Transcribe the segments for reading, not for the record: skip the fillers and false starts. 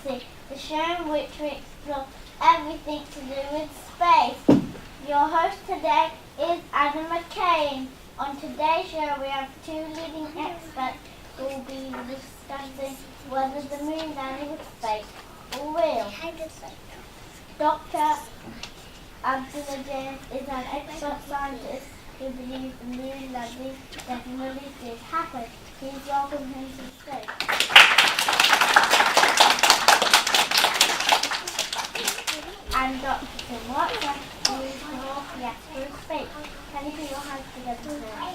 Galaxy, the show in which we explore everything to do with space. Your host today is Adam McCain. On today's show we have two leading experts who will be discussing whether the moon landing was fake or real. Dr. Abdullah James is an expert scientist who believes the moon landing definitely did happen. Please welcome him to the stage. And Dr. Tim Watson, who is the expert of space. Can you put your hands together now?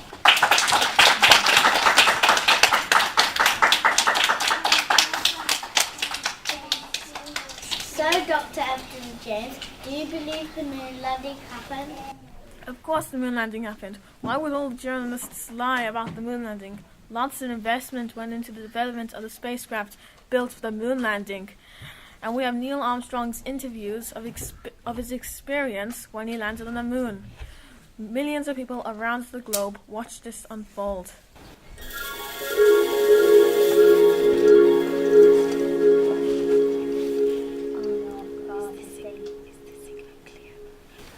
So, Dr. Abdullah James, do you believe the moon landing happened? Of course the moon landing happened. Why would all the journalists lie about the moon landing? Lots of investment went into the development of the spacecraft built for the moon landing. And we have Neil Armstrong's interviews of his experience when he landed on the moon. Millions of people around the globe watched this unfold.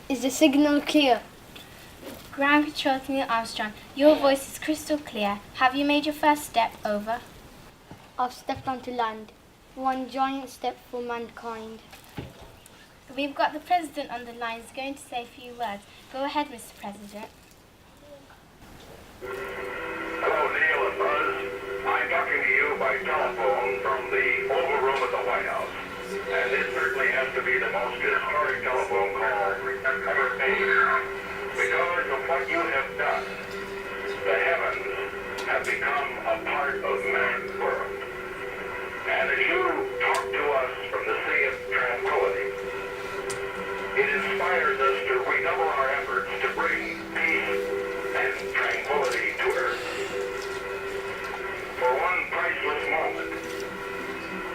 Is the signal clear? Ground Control to Neil Armstrong. Your voice is crystal clear. Have you made your first step? Over. I've stepped onto land. One giant step for mankind. We've got the President on the line. He's going to say a few words. Go ahead, Mr. President. Hello, Neil and Buzz. I'm talking to you by telephone from the Oval Room at the White House. And this certainly has to be the most historic telephone call ever made. Because of what you have done, the heavens have become a part of man's world. And as you talk to us from the Sea of Tranquility, it inspires us to redouble our efforts to bring peace and tranquility to Earth. For one priceless moment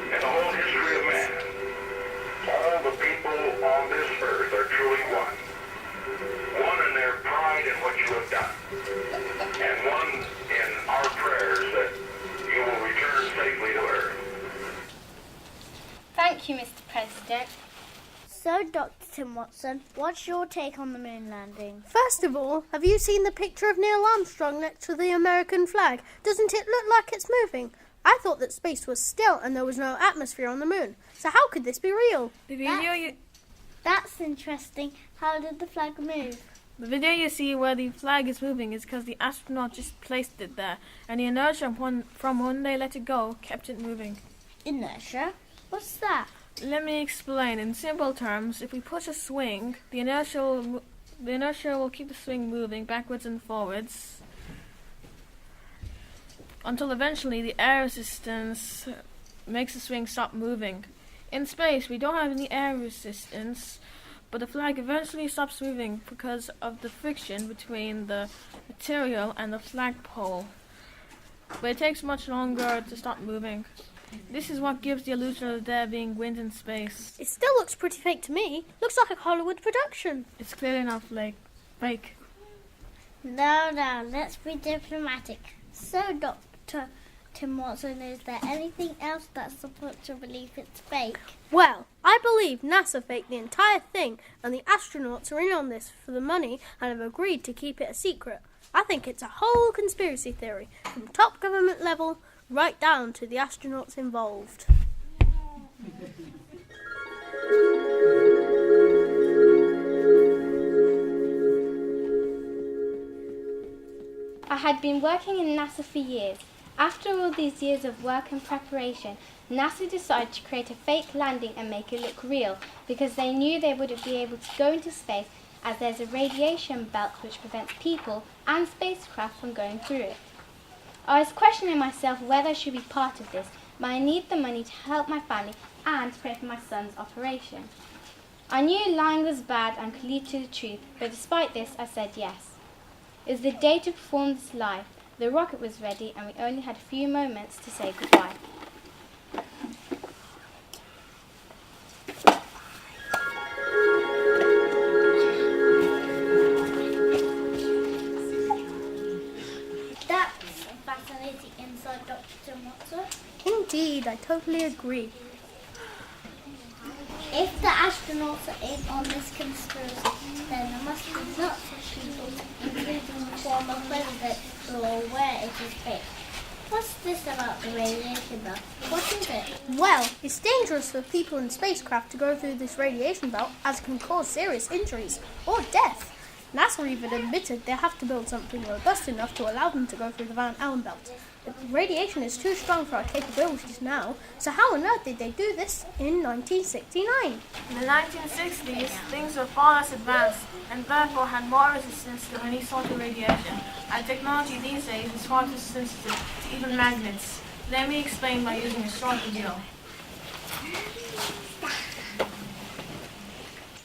in the whole history of man, all the people on this earth are truly one. One in their pride in what you have done, and one in our prayers that you will return safely to Earth. Thank you, Mr. President. So, Dr. Tim Watson, what's your take on the moon landing? First of all, have you seen the picture of Neil Armstrong next to the American flag? Doesn't it look like it's moving? I thought that space was still and there was no atmosphere on the moon. So how could this be real? That's interesting. How did the flag move? The video you see where the flag is moving is because the astronaut just placed it there, and the inertia from when they let it go kept it moving. Inertia? What's that? Let me explain. In simple terms, if we push a swing, the inertia will keep the swing moving backwards and forwards until eventually the air resistance makes the swing stop moving. In space, we don't have any air resistance, but the flag eventually stops moving because of the friction between the material and the flagpole. But it takes much longer to stop moving. This is what gives the illusion of there being wind in space. It still looks pretty fake to me. Looks like a Hollywood production. It's clearly not fake. No, let's be diplomatic. So, Dr. Tim Watson, is there anything else that supports your belief it's fake? Well, I believe NASA faked the entire thing and the astronauts are in on this for the money and have agreed to keep it a secret. I think it's a whole conspiracy theory, from top government level right down to the astronauts involved. I had been working in NASA for years. After all these years of work and preparation, NASA decided to create a fake landing and make it look real because they knew they wouldn't be able to go into space as there's a radiation belt which prevents people and spacecraft from going through it. I was questioning myself whether I should be part of this, but I need the money to help my family and to pay for my son's operation. I knew lying was bad and could lead to the truth, but despite this I said yes. It was the day to perform this live. The rocket was ready and we only had a few moments to say goodbye. That's fascinating insight, Dr. Watson. Indeed, I totally agree. If the astronauts are in on this conspiracy, then there must be lots of people, including the former president, who are aware it is fake. What's this about the radiation belt? What is it? Well, it's dangerous for people in spacecraft to go through this radiation belt as it can cause serious injuries or death. NASA even admitted they have to build something robust enough to allow them to go through the Van Allen belt. The radiation is too strong for our capabilities now, so how on earth did they do this in 1969? In the 1960s, things were far less advanced and therefore had more resistance to any sort of radiation. Our technology these days is far too sensitive to even magnets. Let me explain by using a short video.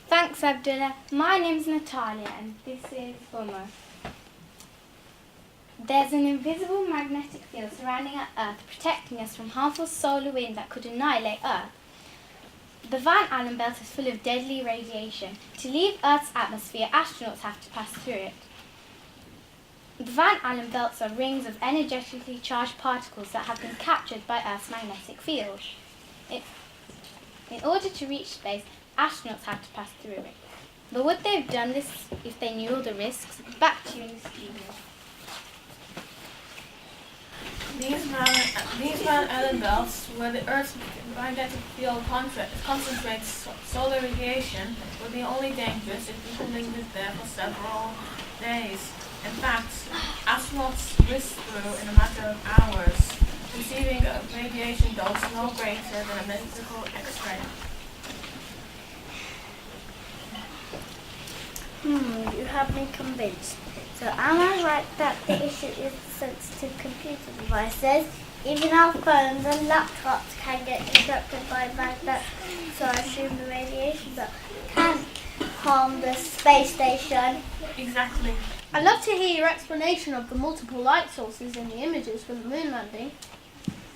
Thanks, Abdullah. My name's Natalia and this is Umar. There's an invisible magnetic field surrounding our Earth, protecting us from harmful solar wind that could annihilate Earth. The Van Allen belt is full of deadly radiation. To leave Earth's atmosphere, astronauts have to pass through it. The Van Allen belts are rings of energetically charged particles that have been captured by Earth's magnetic field. In order to reach space, astronauts have to pass through it. But would they have done this if they knew all the risks? Back to you in the studio. These Van Allen belts, where the Earth's magnetic field concentrates solar radiation, would be only dangerous if people lingered there for several days. In fact, astronauts risk through in a matter of hours, receiving a radiation dose no greater than a medical X-ray. You have me convinced. So am I right that the issue is sensitive computer devices? Even our phones and laptops can get disrupted by magnets, so I assume the radiation belt can harm the space station. Exactly. I'd love to hear your explanation of the multiple light sources in the images from the moon landing.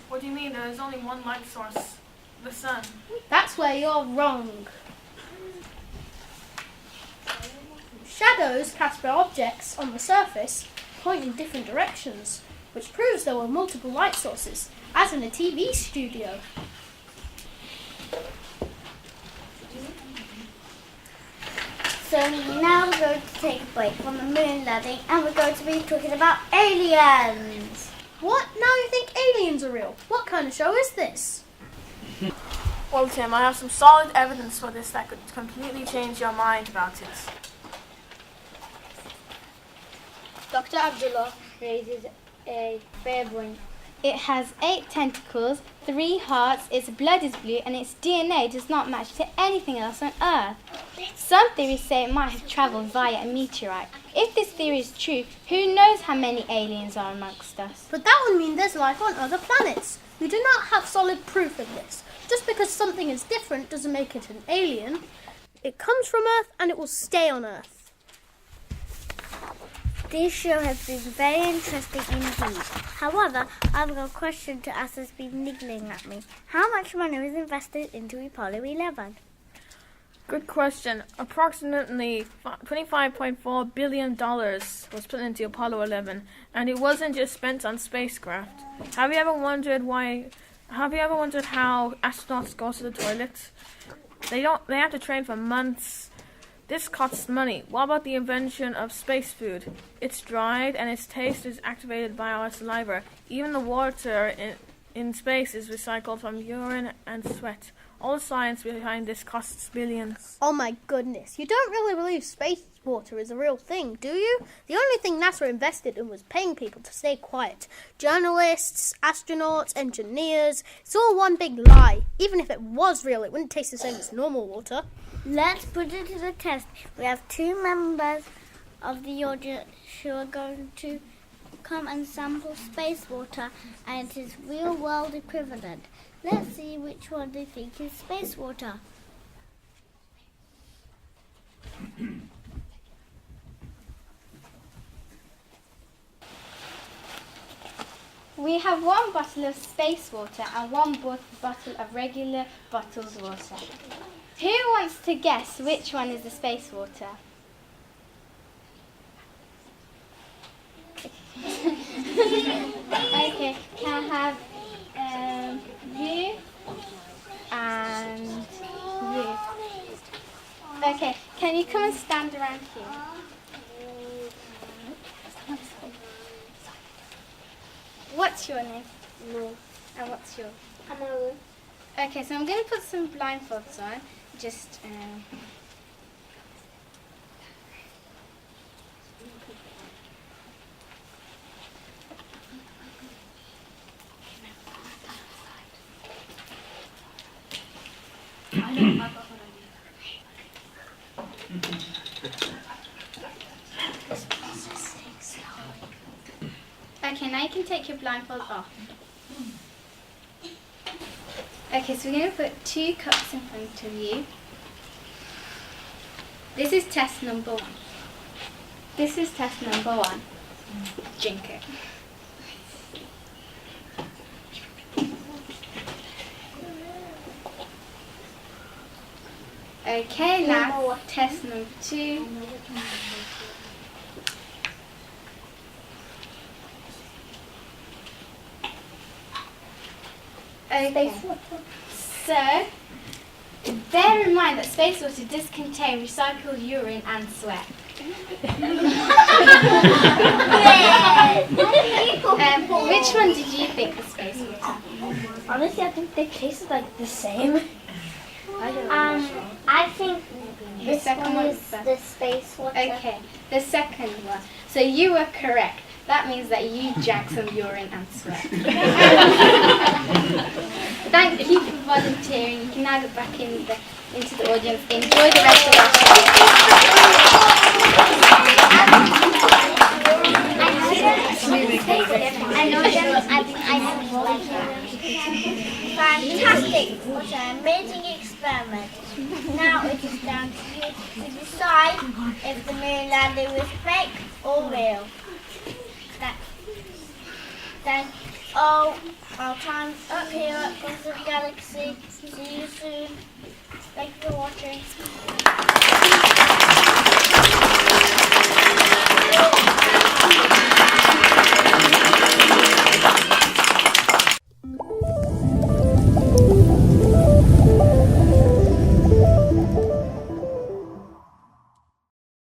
What do you mean? There is only one light source, the sun. That's where you're wrong. Shadows cast by objects on the surface point in different directions, which proves there were multiple light sources, as in a TV studio. So now we're going to take a break from the moon landing and we're going to be talking about aliens. What? Now you think aliens are real? What kind of show is this? Well, Tim, I have some solid evidence for this that could completely change your mind about it. Dr. Abdullah raises a fair point. It has 8 tentacles, 3 hearts, its blood is blue, and its DNA does not match to anything else on Earth. Some theories say it might have travelled via a meteorite. If this theory is true, who knows how many aliens are amongst us? But that would mean there's life on other planets. We do not have solid proof of this. Just because something is different doesn't make it an alien. It comes from Earth and it will stay on Earth. This show has been very interesting indeed. However, I've got a question to ask that's been niggling at me. How much money was invested into Apollo 11? Good question. Approximately $25.4 billion was put into Apollo 11, and it wasn't just spent on spacecraft. Have you ever wondered how astronauts go to the toilet? They have to train for months. This costs money. What about the invention of space food? It's dried and its taste is activated by our saliva. Even the water in space is recycled from urine and sweat. All the science behind this costs billions. Oh my goodness, you don't really believe space water is a real thing, do you? The only thing NASA invested in was paying people to stay quiet. Journalists, astronauts, engineers, it's all one big lie. Even if it was real, it wouldn't taste the same as normal water. Let's put it to the test. We have 2 members of the audience who are going to come and sample space water and its real world equivalent. Let's see which one they think is space water. We have 1 bottle of space water and 1 bottle of regular bottled water. Who wants to guess which one is the space water? Okay, can I have you and you? you come and stand around here? What's your name? No. And what's your? Hello. Okay, so I'm going to put some blindfolds on. Just. Okay, now you can take your blindfold off. Okay, so we're going to put 2 cups in front of you. This is test number 1. This is test number 1. Drink it. Okay, now test number 2. Okay. So, bear in mind that space water does contain recycled urine and sweat. Which one did you think was space water? Honestly, I think they tasted like the same. I think The second one is the space water. Okay, the second one. So you were correct. That means that you drank some urine and sweat. Thank you for volunteering. You can now go back into the audience. Enjoy the rest of our show. Fantastic! What an amazing experiment. Now it is down to you to decide if the moon landing was fake or real. Our time's up here at Guns of Galaxy. See you soon. Thank you for watching.